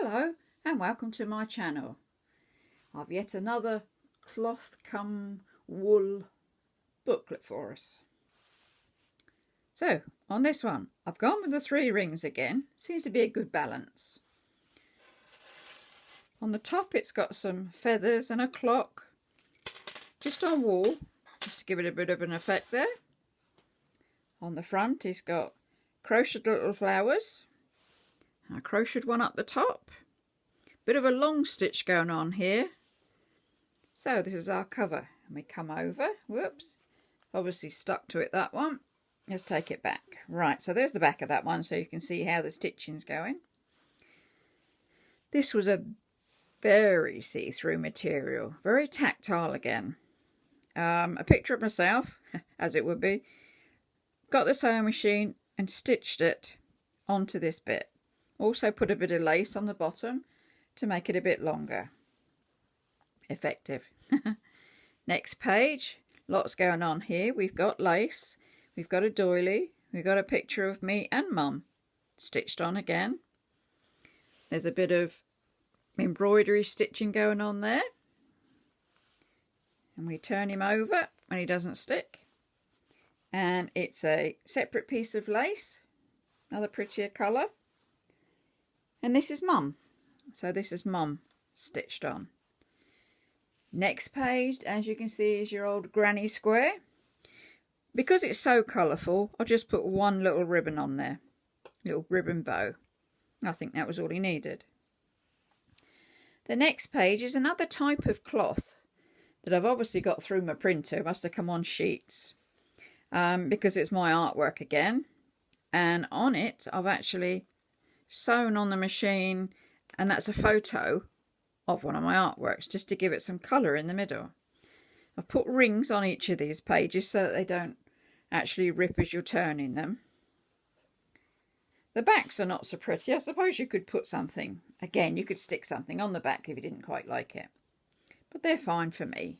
Hello and welcome to my channel. I've yet another cloth come wool booklet for us. So on this one I've gone with the 3 rings again. Seems to be a good balance. On the top it's got some feathers and a clock just on wool, just to give it a bit of an effect there. On the front it's got crocheted little flowers. I crocheted one up the top. Bit of a long stitch going on here. So this is our cover. And we come over. Whoops. Obviously stuck to it, that one. Let's take it back. Right, so there's the back of that one so you can see how the stitching's going. This was a very see-through material. Very tactile again. A picture of myself, as it would be. Got the sewing machine and stitched it onto this bit. Also put a bit of lace on the bottom to make it a bit longer. Effective. Next page, lots going on here. We've got lace, we've got a doily, we've got a picture of me and Mum stitched on again. There's a bit of embroidery stitching going on there. And we turn him over when he doesn't stick. And it's a separate piece of lace, another prettier colour. And this is Mum. So this is Mum stitched on. Next page, as you can see, is your old granny square. Because it's so colourful, I'll just put one little ribbon on there. Little ribbon bow. I think that was all he needed. The next page is another type of cloth that I've obviously got through my printer. It must have come on sheets. Because it's my artwork again. And on it, I've actually sewn on the machine, and that's a photo of one of my artworks just to give it some colour in the middle. I've put rings on each of these pages so that they don't actually rip as you're turning them. The backs are not so pretty. I suppose you could put something, again you could stick something on the back if you didn't quite like it, but they're fine for me.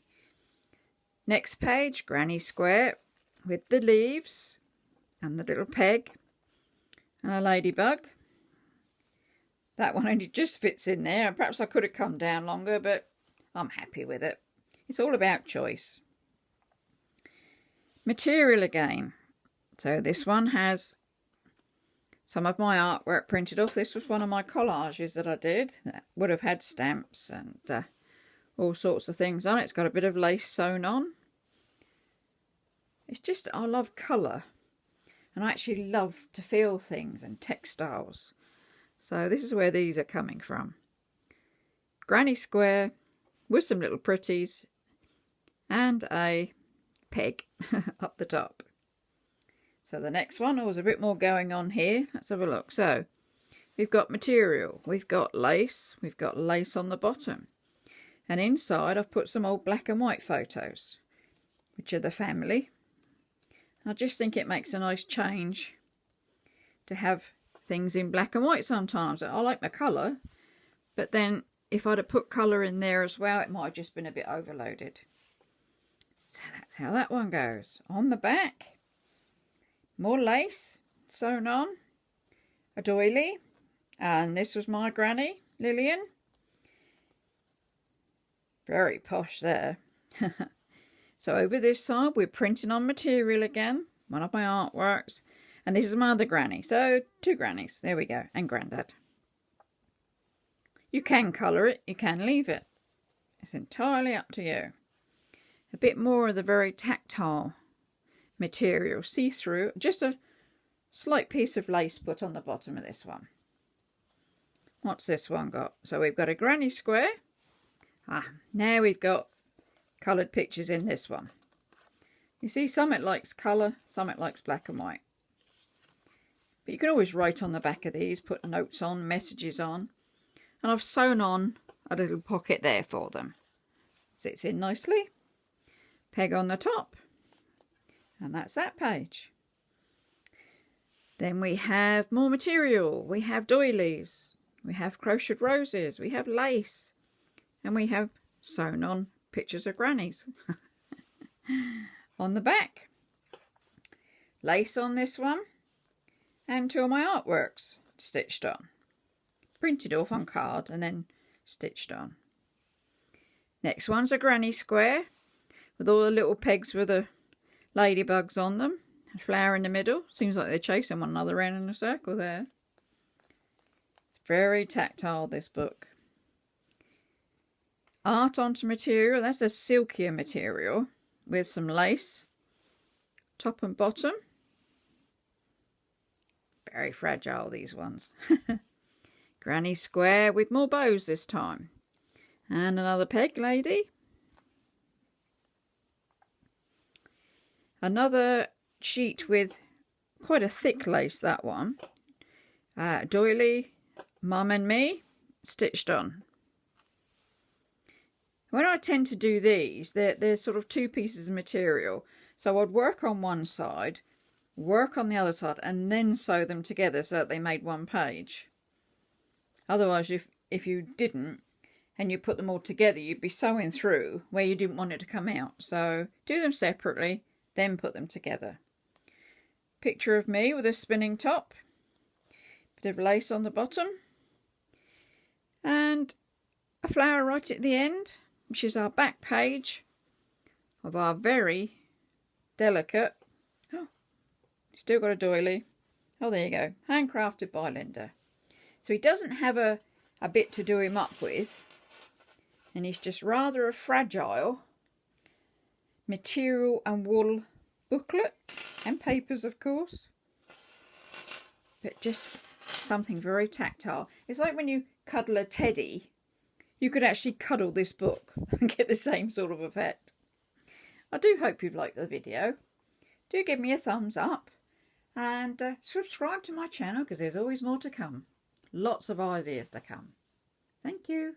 Next page, granny square with the leaves and the little peg and a ladybug. That one only just fits in there. Perhaps I could have come down longer, but I'm happy with it. It's all about choice. Material again. So this one has some of my artwork printed off. This was one of my collages that I did. That would have had stamps and all sorts of things on it. It's got a bit of lace sewn on. It's just, I love colour. And I actually love to feel things and textiles. So this is where these are coming from. Granny square with some little pretties and a peg up the top. So the next one, there's a bit more going on here. Let's have a look. So we've got material, we've got lace on the bottom. And inside I've put some old black and white photos, which are the family. I just think it makes a nice change to have things in black and white sometimes. I like my colour, but then if I'd have put colour in there as well, it might have just been a bit overloaded. So that's how that one goes. On the back, more lace sewn on, a doily, and this was my granny, Lillian. Very posh there. So over this side, we're printing on material again, one of my artworks. And this is my other granny. So 2 grannies. There we go. And Grandad. You can colour it. You can leave it. It's entirely up to you. A bit more of the very tactile material. See-through. Just a slight piece of lace put on the bottom of this one. What's this one got? So we've got a granny square. Now we've got coloured pictures in this one. You see, some it likes colour. Some it likes black and white. But you can always write on the back of these, put notes on, messages on. And I've sewn on a little pocket there for them. Sits in nicely. Peg on the top. And that's that page. Then we have more material. We have doilies. We have crocheted roses. We have lace. And we have sewn on pictures of grannies. On the back. Lace on this one. And 2 of my artworks stitched on. printed off on card and then stitched on. Next one's a granny square with all the little pegs with the ladybugs on them. A flower in the middle. Seems like they're chasing one another around in a circle there. It's very tactile, this book. Art onto material. That's a silkier material with some lace. Top and bottom. Very fragile, these ones. Granny square with more bows this time. And another peg lady. Another sheet with quite a thick lace, that one. Doily, Mum and Me, stitched on. When I tend to do these, they're sort of two pieces of material. So I'd work on one side, work on the other side, and then sew them together so that they made one page. Otherwise, if you didn't, and you put them all together, you'd be sewing through where you didn't want it to come out. So do them separately, then put them together. Picture of me with a spinning top. Bit of lace on the bottom. And a flower right at the end, which is our back page of our very delicate... Oh, still got a doily. Oh, there you go. Handcrafted by Linda. So he doesn't have a bit to do him up with. And he's just rather a fragile material and wool booklet. And papers, of course. But just something very tactile. It's like when you cuddle a teddy. You could actually cuddle this book and get the same sort of effect. I do hope you've liked the video. Do give me a thumbs up. And subscribe to my channel because there's always more to come. Lots of ideas to come. Thank you.